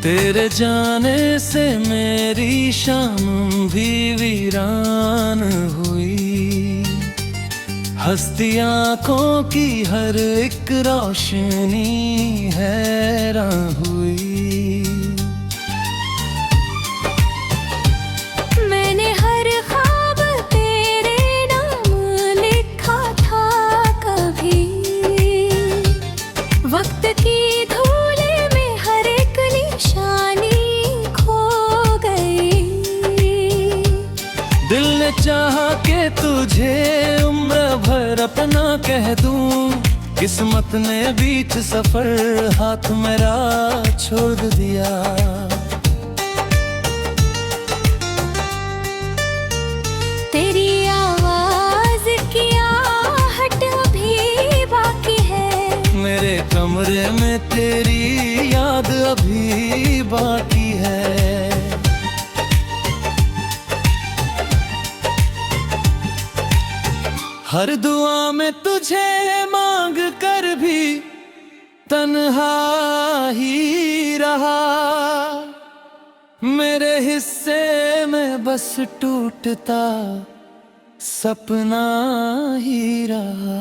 तेरे जाने से मेरी शाम भी वीरान हुई। हस्ती आँखों की हर एक रोशनी हैरान हुई। मैंने हर ख्वाब तेरे नाम लिखा था कभी। वक्त की धूल में हर एक निशानी खो गई। दिल ने चाहा कि तुझे उम्र भर अपना कह दूं, किस्मत ने बीच सफर हाथ मेरा छोड़ दिया। तेरी आवाज की आहट अभी बाकी है। मेरे कमरे में तेरी याद अभी बाकी है। हर दुआ में तुझे मांग कर भी तन्हा ही रहा। मेरे हिस्से में बस टूटता सपना ही रहा।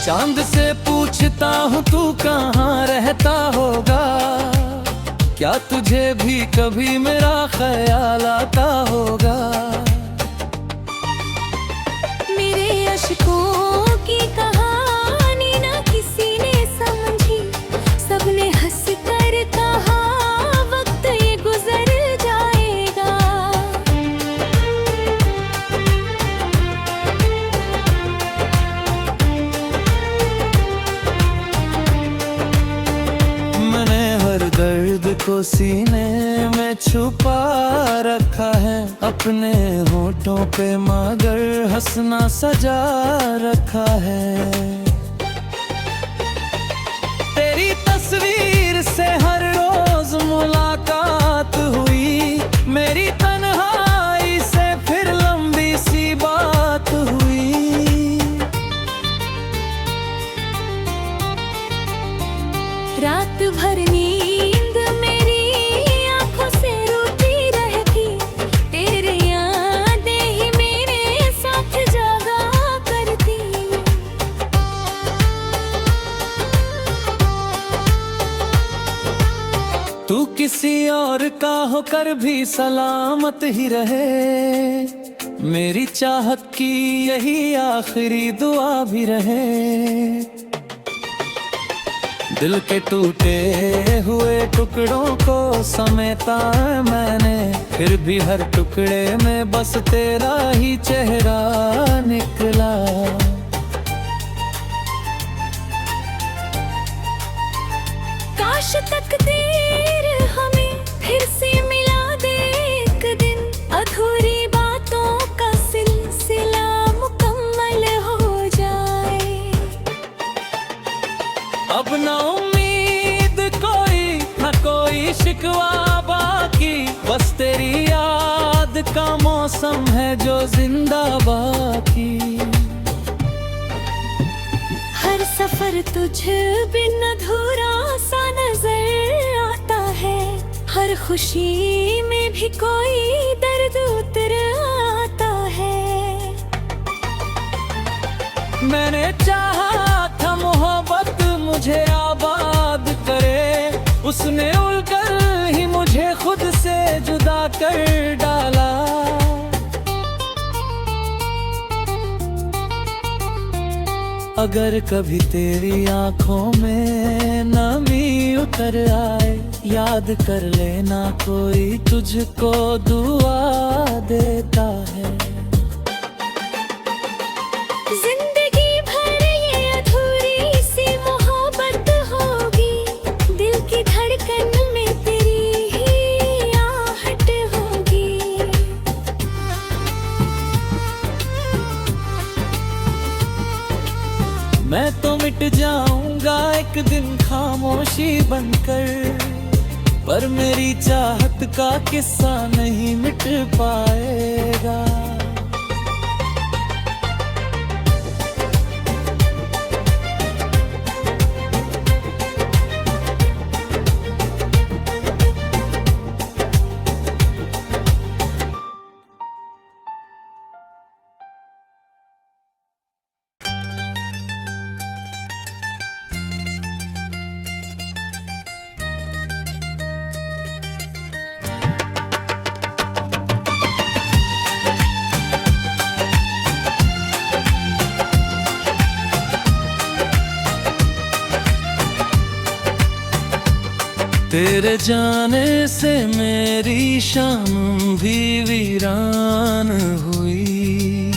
चांद से पूछता हूँ तू कहाँ रहता होगा, क्या तुझे भी कभी मेरा ख्याल आता होगा। मेरे अश्कों की कहानी ना किसी ने समझी। सबने हंस कर कहा वक्त ये गुजर जाएगा। मैंने हर दर्द को सीने में छुपा रखा है अपने होठों पे, मगर हंसना सजा रखा है। तेरी तस्वीर से हर रोज मुलाकात हुई। मेरी तन्हाई से फिर लंबी सी बात हुई। रात भर नींद मेरी आंखों से रूठी रहती। तेरी यादें ही मेरे साथ जागा करती। तू किसी और का होकर भी सलामत ही रहे। मेरी चाहत की यही आखिरी दुआ भी रहे। दिल के टूटे हुए टुकड़ों को समेटा मैंने, फिर भी हर टुकड़े में बस तेरा ही चेहरा निकला। काश तकदीर हमें फिर से मिला दे एक दिन। अधूरी बातों का सिलसिला मुकम्मल हो जाए। अब ना उम्मीद कोई ना कोई शिकवा बाकी, बस तेरी याद का मौसम है जो जिंदा बाकी। हर सफर तुझ बिन अधूरा सा नजर आता है। हर खुशी में भी कोई दर्द उतर आता है। मैंने चाहा था मोहब्बत मुझे आबाद करे, उसने उलकर ही मुझे खुद से जुदा कर डाला। अगर कभी तेरी आंखों में नमी उतर आए, याद कर लेना कोई तुझको दुआ देता है। जिंदगी भर ये अधूरी सी मोहब्बत होगी। दिल की धड़कन में तेरी ही आहट होगी। मैं तो मिट जाऊंगा एक दिन खामोशी बनकर, पर मेरी चाहत का किस्सा नहीं मिट पाएगा। तेरे जाने से मेरी शाम भी वीरान हुई।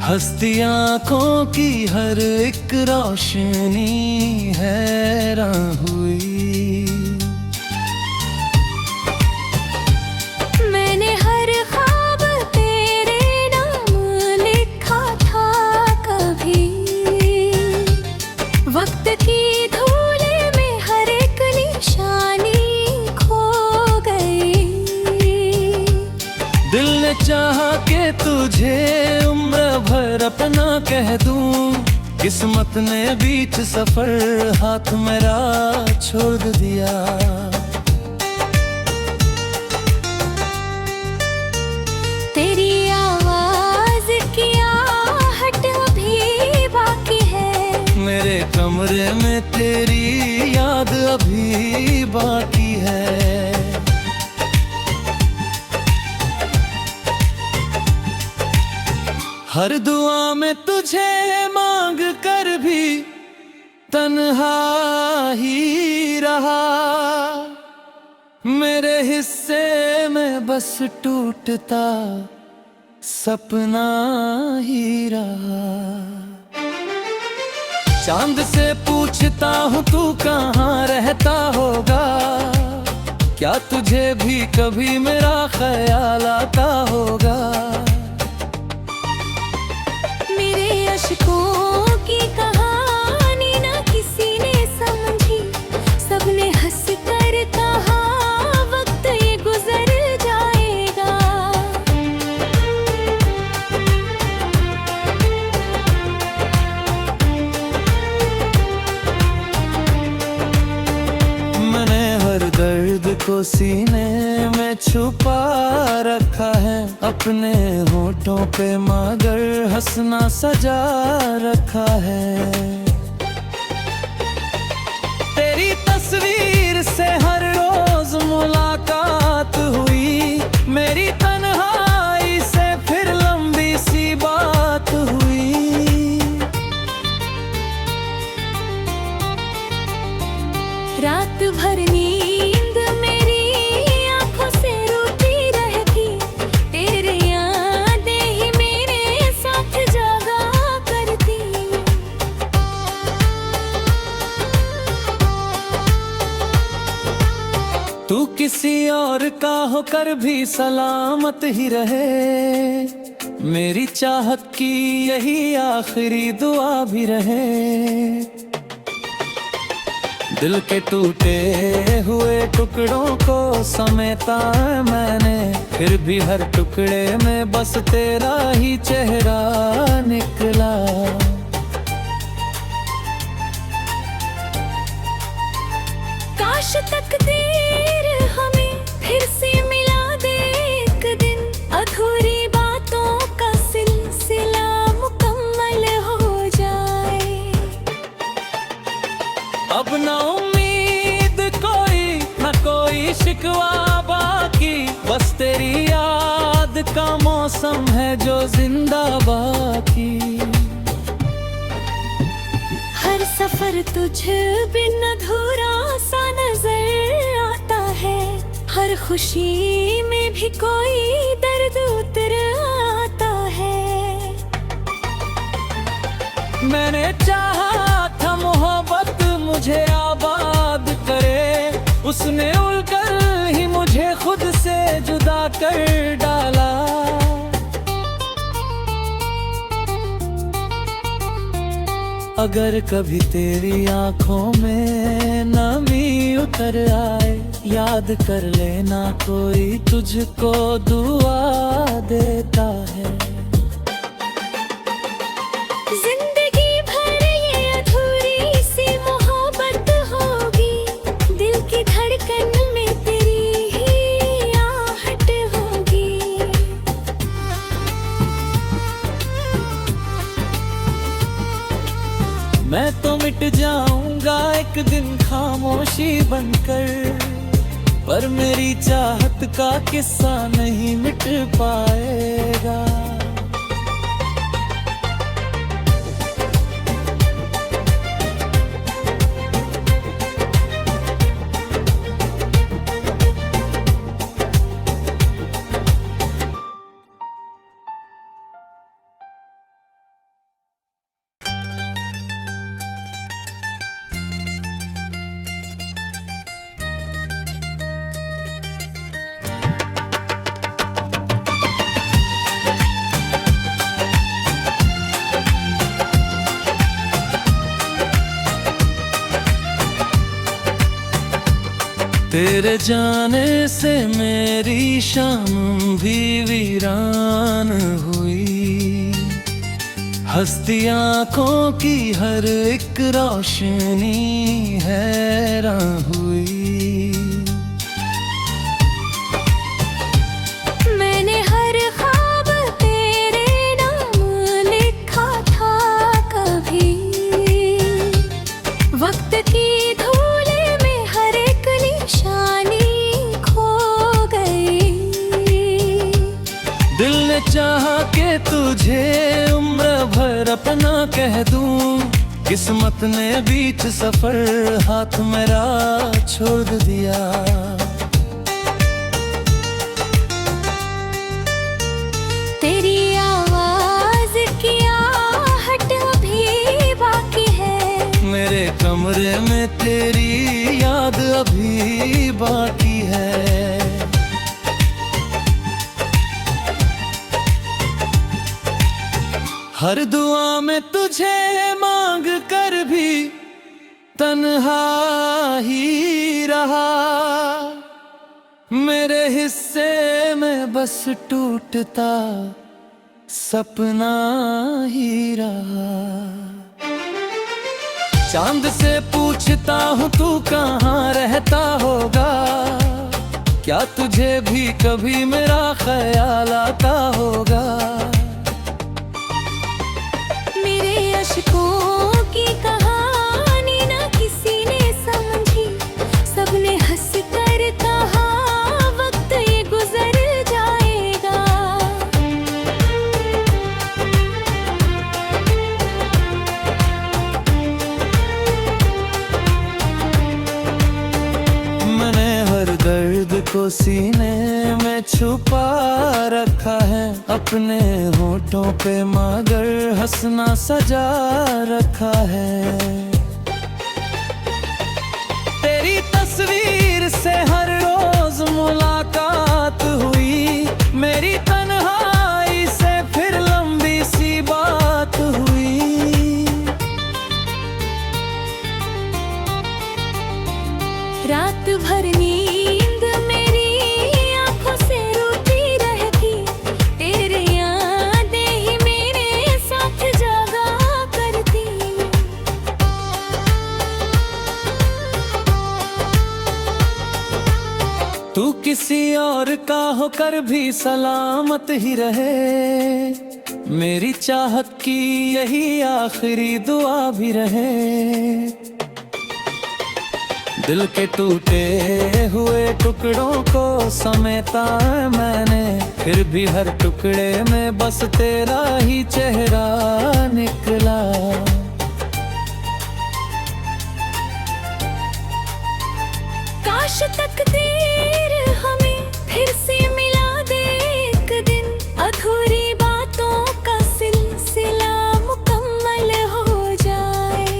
हस्ती आंखों की हर एक रोशनी हैरान हुई। मैंने हर ख्वाब तेरे नाम लिखा था कभी। वक्त की धूल में हर एक निशानी खो गई। दिल ने चाहा कि तुझे उम्र भर अपना कह दूं। किस्मत ने बीच सफर हाथ मेरा छोड़ दिया। तेरी आवाज की आहट अभी बाकी है। मेरे कमरे में तेरी याद अभी बाकी है। हर दुआ में तुझे मांग कर भी तन्हा ही रहा। मेरे हिस्से में बस टूटता सपना ही रहा। चांद से पूछता हूँ तू कहाँ रहता होगा। क्या तुझे भी कभी मेरा ख्याल आता होगा। मेरे अश्कों की कहानी ना किसी ने समझी। सबने हंस कर कहा वक्त ये गुजर जाएगा। मैंने हर दर्द को सीने में छुपा रखा है। अपने होठों पे मगर हंसना सजा रखा है। तेरी तस्वीर से हर रोज मुलाकात हुई। मेरी तन्हाई से फिर लंबी सी बात हुई। रात भर नींद मेरी आंखों से रूठी रहती। तेरे यादें ही मेरे साथ जागा करती। तू किसी और का होकर भी सलामत ही रहे। मेरी चाहत की यही आखिरी दुआ भी रहे। दिल के टूटे हुए टुकड़ों को समेटा मैंने। फिर भी हर टुकड़े में बस तेरा ही चेहरा निकला। काश तकदीर हमें फिर से मिला दे एक दिन। अधूरी बातों का सिलसिला मुकम्मल हो जाए। अब ना उम्मीद कोई ना कोई शिकवा बाकी। बस तेरी याद का मौसम है जो जिंदा बाकी। हर सफर तुझ बिन अधूरा सा नजर आता है। हर खुशी में भी कोई दर्द उतर आता है। मैंने चाहा था मोहब्बत मुझे आबाद करे। उसने उलकर ही मुझे खुद से जुदा कर डाला। अगर कभी तेरी आंखों में नमी उतर आए। याद कर लेना कोई तुझको दुआ देता है। जिंदगी भर ये अधूरी सी मोहब्बत होगी। दिल की धड़कन में तेरी ही आहट होगी। मैं तो मिट जाऊंगा एक दिन खामोशी बनकर। पर मेरी चाहत का किस्सा नहीं मिट पाएगा। तेरे जाने से मेरी शाम भी वीरान हुई, हस्ती आँखों की हर एक रोशनी हैरान हुई। मैंने हर ख्वाब तेरे नाम लिखा था कभी, वक्त की धूले में हर एक निशानी खो गई। दिल ने चाहा कि तुझे उम्र भर अपना कह दूं, किस्मत ने बीच सफर हाथ मेरा छोड़ दिया। तेरी आवाज की आहट अभी बाकी है, मेरे कमरे में तेरी याद अभी बाकी है। हर दुआ में तुझे मांग कर भी तन्हा ही रहा, मेरे हिस्से में बस टूटता सपना ही रहा। चांद से पूछता हूँ तू कहाँ रहता होगा, क्या तुझे भी कभी मेरा ख्याल आता होगा। मेरे अश्कों की कहानी ना किसी ने समझी, सबने हंस कर कहा वक्त ये गुजर जाएगा। मैंने हर दर्द को सीने में छुपा रखा है, अपने होठों पे मगर हंसना सजा रखा है। तेरी तस्वीर से हर रोज मुलाकात हुई, मेरी तन्हाई से फिर लंबी सी बात हुई। रात भर नींद मेरी आंखों से रूठी रहती, तेरे यादें ही मेरे साथ जागा करती। तू किसी और का होकर भी सलामत ही रहे, मेरी चाहत की यही आखिरी दुआ भी रहे। दिल के टूटे हुए टुकड़ों को समेटा मैंने, फिर भी हर टुकड़े में बस तेरा ही चेहरा निकला। काश तकदीर हमें फिर से मिला दे एक दिन, अधूरी बातों का सिलसिला मुकम्मल हो जाए।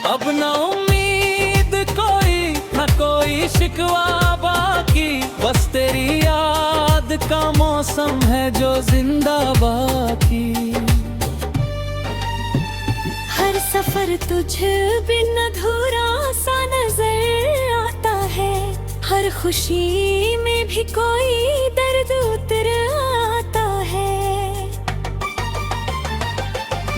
अब ना उम्मीद कोई ना कोई शिकवा बाकी, बस तेरी याद का मौसम है जो जिंदा बाकी। हर सफर तुझ बिन अधूरा सा नजर आता है, हर खुशी में भी कोई दर्द उतर आता है।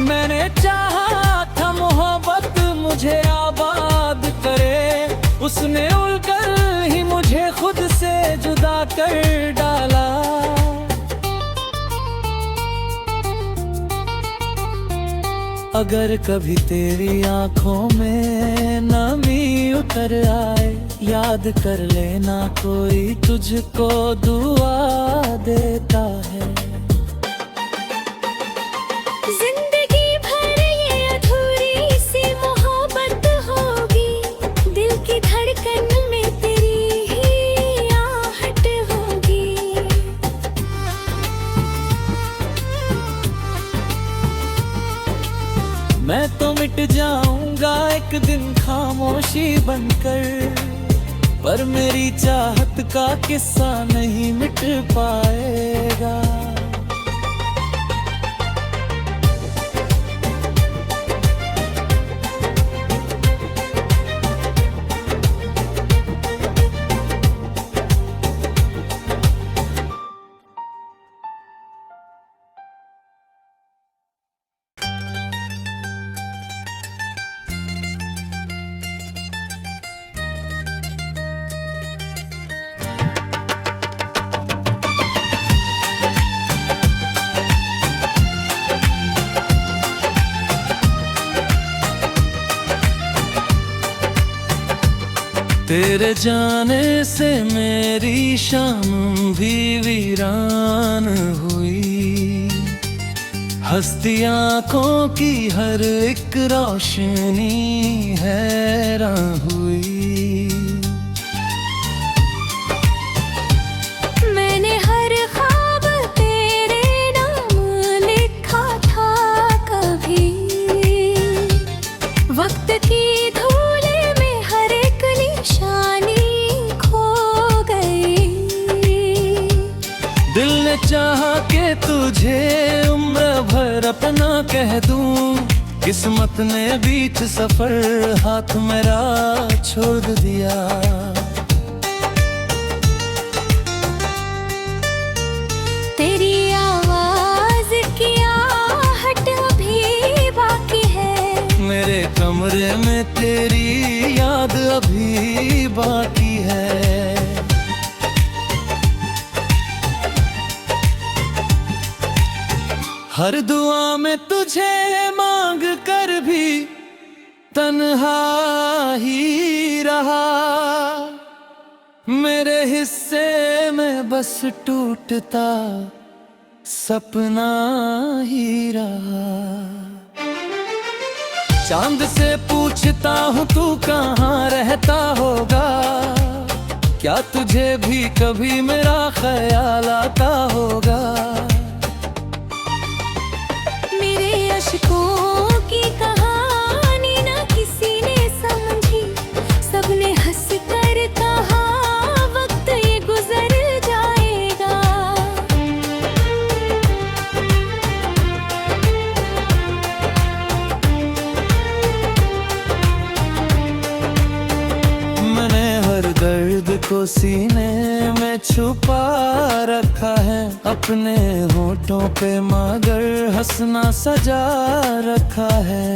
मैंने चाहा था मोहब्बत मुझे आबाद करे, उसने उलकर ही मुझे खुद से जुदा कर डाला। अगर कभी तेरी आंखों में नमी उतर आए, याद कर लेना कोई तुझको दुआ देता है। जिंदगी भर ये अधूरी सी मोहब्बत होगी, दिल की धड़कन में तेरी ही आहट होगी। मैं तो मिट जाऊंगा एक दिन खामोशी बनकर, पर मेरी चाहत का किस्सा नहीं मिट पाएगा। तेरे जाने से मेरी शाम भी वीरान हुई, हस्ती आंखों की हर एक रोशनी हैरान हुई। मैंने हर ख्वाब तेरे नाम लिखा था कभी, वक्त की धूल में हर एक निशानी खो गई। दिल ने चाहा कि तुझे उम्र भर अपना कह दूं, किस्मत ने बीच सफर हाथ मेरा छोड़ दिया। तेरी आवाज की आहट अभी बाकी है, मेरे कमरे में तेरी याद अभी बाकी है। हर दुआ में तुझे मांग कर भी तन्हा ही रहा, मेरे हिस्से में बस टूटता सपना ही रहा। चांद से पूछता हूँ तू कहाँ रहता होगा, क्या तुझे भी कभी मेरा ख्याल आता होगा। मेरे अश्कों की कहानी ना किसी ने समझी, सबने हंस कर कहा वक्त ये गुजर जाएगा। मैंने हर दर्द को सीने में छुपा रखा है, अपने होठों पे मगर हंसना सजा रखा है।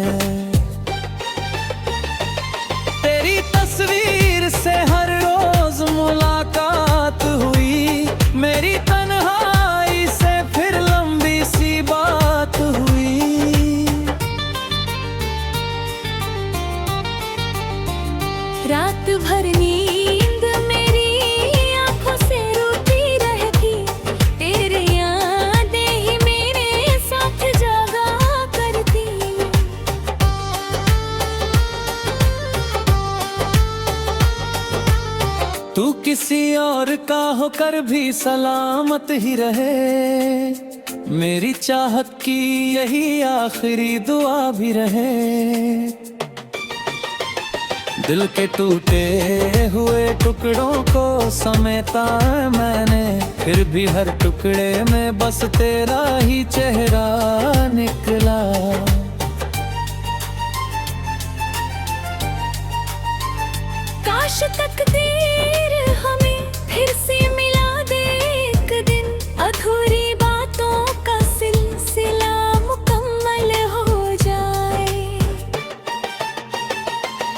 तेरी तस्वीर से हर रोज मुलाकात हुई, मेरी तन्हाई से फिर लंबी सी बात हुई। रात भर नींद मेरी आंखों से रूठी रहती, तेरे यादें ही मेरे साथ जागा करती। तू किसी और का होकर भी सलामत ही रहे, मेरी चाहत की यही आखिरी दुआ भी रहे। दिल के टूटे हुए टुकड़ों को समेटा मैंने, फिर भी हर टुकड़े में बस तेरा ही चेहरा निकला। काश तकदीर हमें फिर से मिला दे एक दिन, अधूरी बातों का सिलसिला मुकम्मल हो जाए।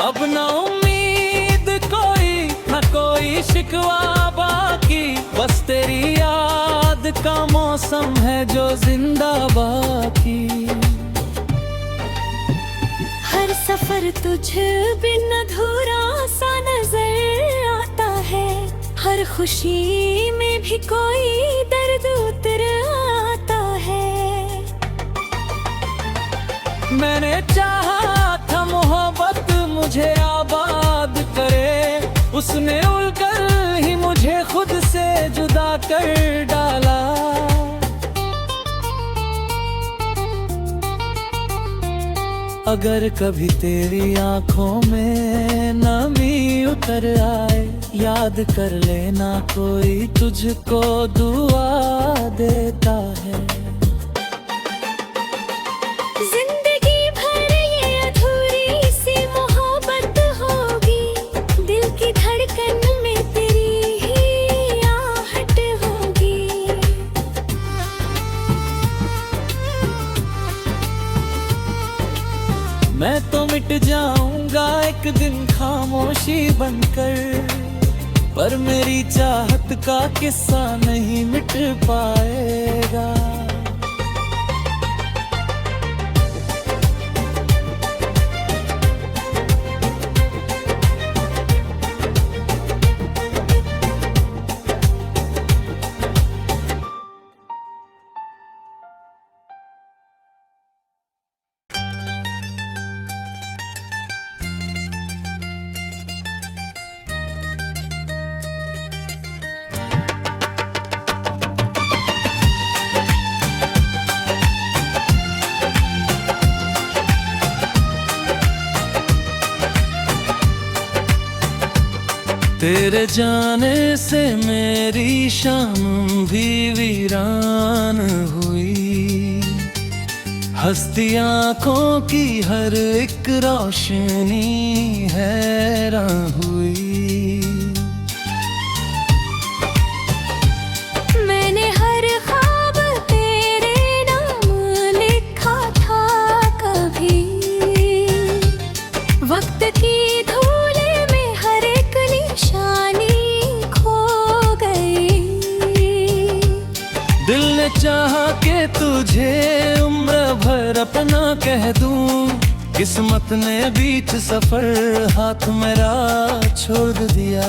अब ना उम्मीद कोई ना कोई शिकवा बाकी, बस तेरी याद का मौसम है जो जिंदा बाकी। हर सफर तुझ बिन अधूरा सा नजर आता है, हर खुशी में भी कोई दर्द उतर आता है। मैंने चाहा था मोहब्बत मुझे आबाद करे, उसने उलकर ही मुझे खुद से जुदा कर डाला। अगर कभी तेरी आंखों में नमी उतर आए, याद कर लेना कोई तुझको दुआ देता है। जिंदगी भर ये अधूरी सी मोहब्बत होगी, दिल की धड़कन में तेरी ही आहट होगी। मैं तो मिट जाऊंगा एक दिन खामोशी बनकर, पर मेरी चाहत का किस्सा नहीं मिट पाएगा। तेरे जाने से मेरी शाम भी वीरान हुई, हस्ती आँखों की हर एक रोशनी हैरान हुई। मैंने हर ख्वाब तेरे नाम लिखा था कभी, वक्त की धूल में हर एक निशानी खो गई। दिल ने चाहा कि तुझे उम्र भर अपना कह दूं, किस्मत ने बीच सफर हाथ मेरा छोड़ दिया।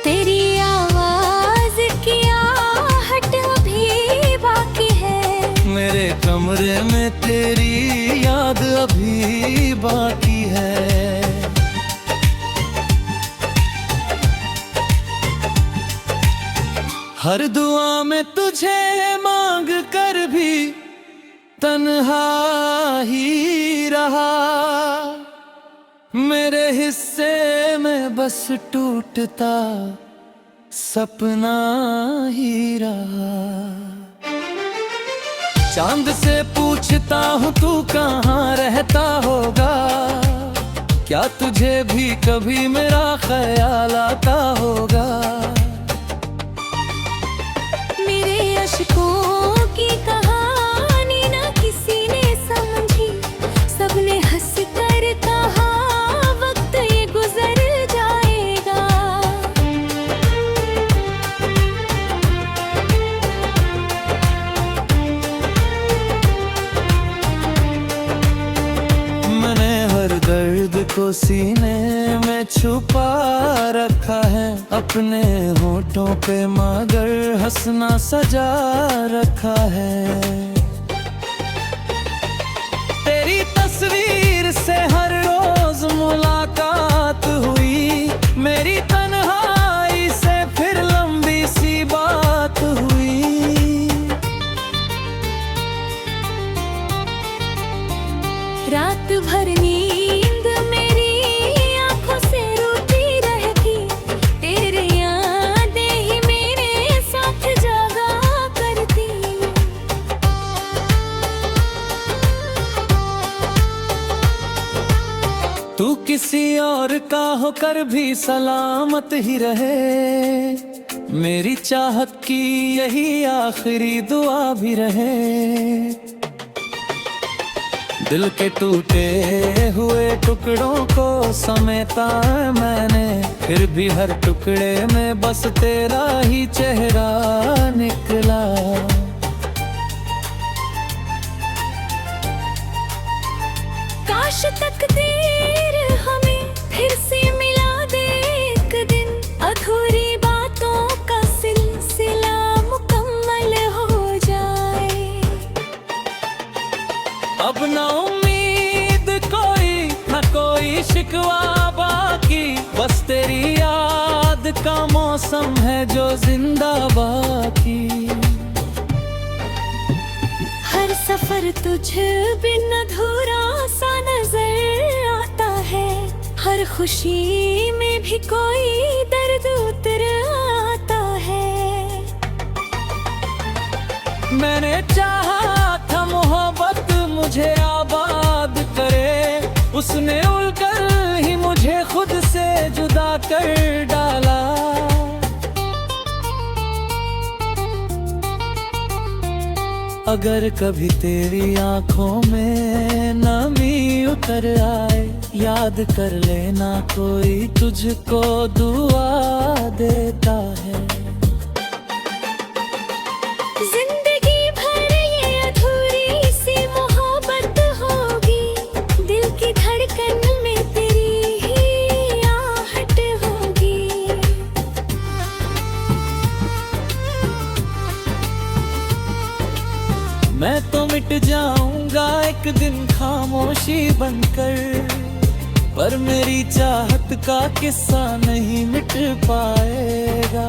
तेरी आवाज की आहट अभी बाकी है, मेरे कमरे में तेरी याद अभी बाकी है। हर दुआ में तुझे मांग कर भी तन्हा ही रहा, मेरे हिस्से में बस टूटता सपना ही रहा। चांद से पूछता हूँ तू कहाँ रहता होगा, क्या तुझे भी कभी मेरा ख्याल आता होगा। मेरे अश्कों की कहानी ना किसी ने समझी, सबने हंस कर कहा वक्त ये गुजर जाएगा। मैंने हर दर्द को सीने में छुपा रखा है, अपने होठों पे मगर हंसना सजा रखा है। तेरी तस्वीर से हर रोज मुलाकात हुई, मेरी तन्हाई से फिर लंबी सी बात हुई। रात भर नींद मेरी आंखों से रूठी रहती, तेरे यादें ही मेरे साथ जागा करती। तू किसी और का होकर भी सलामत ही रहे, मेरी चाहत की यही आखिरी दुआ भी रहे। दिल के टूटे हुए टुकड़ों को समेटा मैंने, फिर भी हर टुकड़े में बस तेरा ही चेहरा निकला। काश तकदीर हमें फिर से मिला दे एक दिन, अधूरी बातों का सिलसिला मुकम्मल हो जाए। अब ना उम्मीद कोई ना कोई शिकवा बाकी, बस तेरी याद का मौसम है जो जिंदा बाकी। हर सफर तुझ बिन अधूरा सा नजर आता है, हर खुशी में भी कोई दर्द उतर आता है। मैंने चाहा था मोहब्बत मुझे आबाद करे, उसने उलकर ही मुझे खुद से जुदा कर डाला। अगर कभी तेरी आंखों में नमी उतर आए, याद कर लेना कोई तुझको दुआ देता है। जिंदगी भर ये अधूरी सी मोहब्बत होगी, दिल की धड़कन में तेरी ही आहट होगी। मैं तो मिट जाऊंगा एक दिन खामोशी बनकर, पर मेरी चाहत का किस्सा नहीं मिट पाएगा।